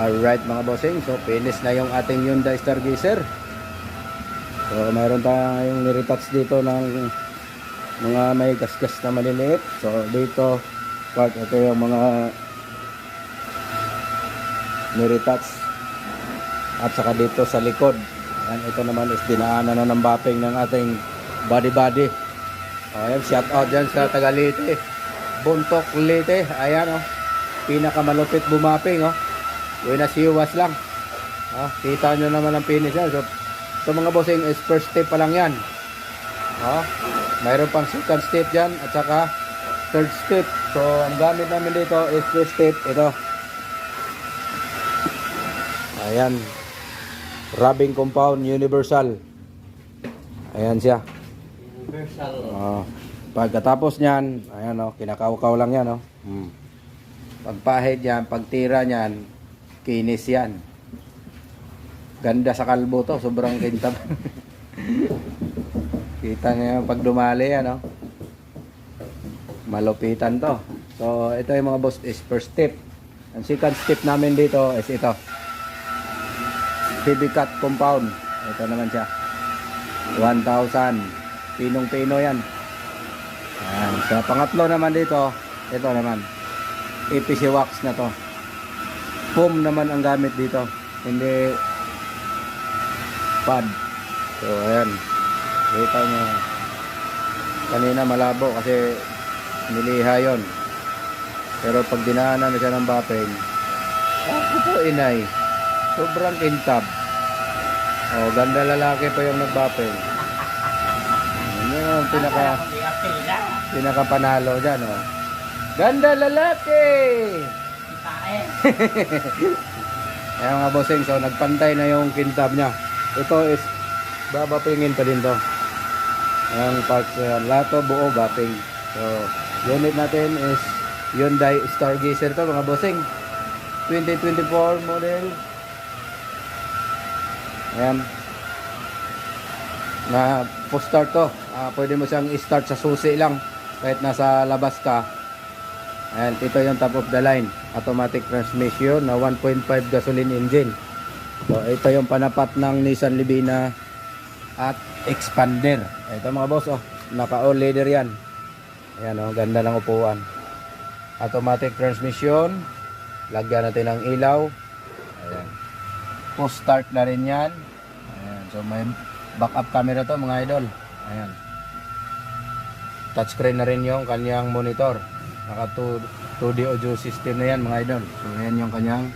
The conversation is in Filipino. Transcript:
Alright mga bossing, so finish na yung ating Hyundai Stargazer. So mayroon tayong niretouch dito ng mga may gasgas na maliliit. So dito part, ito yung mga niretouch. At saka dito sa likod, ayan, ito naman is dinaanan na ng bapping ng ating body. Ayan, shout out dyan sa taga Leyte, Buntok Leyte. Ayan oh, pinakamalupit bumapping oh. Buenas siwas lang. Kita nyo naman ang finish yan. So mga bossing is first step pa lang yan. Mayroon pang second step dyan at saka third step. So ang gamit namin dito is first step. Ito. Ayan. Rubbing compound universal. Ayan siya. Universal. Pagkatapos nyan, ayan o, kinakaukaw lang yan o. Pagpahid yan, pagtira nyan, kinis yan. Ganda sa kalbo to, sobrang kintab. Kita nyo pag dumali yan, no? Malupitan to. So ito yung mga boss is first step. Ang second step namin dito is ito, heavy cut compound. Ito naman siya, 1,000. Pinong-pino yan. Ayan. Sa pangatlo naman dito, ito naman EPC wax na to. Foam naman ang gamit dito, hindi pad. So ayan, kita nyo kanina malabo kasi niliha yon, pero pag dinaanan na siya ng bapping, ako po inay, sobrang kintab. Ganda lalaki pa yung nagbapping. Ano yung pinaka panalo dyan oh. Ganda lalaki. Ayan mga bossing, so nagpantay na yung kintab nya. Ito is babapingin pa din to. Ayan parts yan, lato buo bapping. So unit natin is Hyundai Stargazer to mga bossing, 2024 model. Ayan, na post start to. Pwede mo siyang i-start sa susi lang kahit nasa labas ka. Ayan, ito yung top of the line, automatic transmission na 1.5 gasoline engine. So ito yung panapat ng Nissan Livina at expander. Ito mga boss oh, naka all leather yan. Ayan oh, ganda ng upuan. Automatic transmission, lagyan natin ng ilaw. Ayan, post start na rin yan. Ayan, so may backup camera to mga idol. Ayan, touchscreen na rin yung kanyang monitor. Naka 2D audio system na yan mga idol. So ayan yung kanyang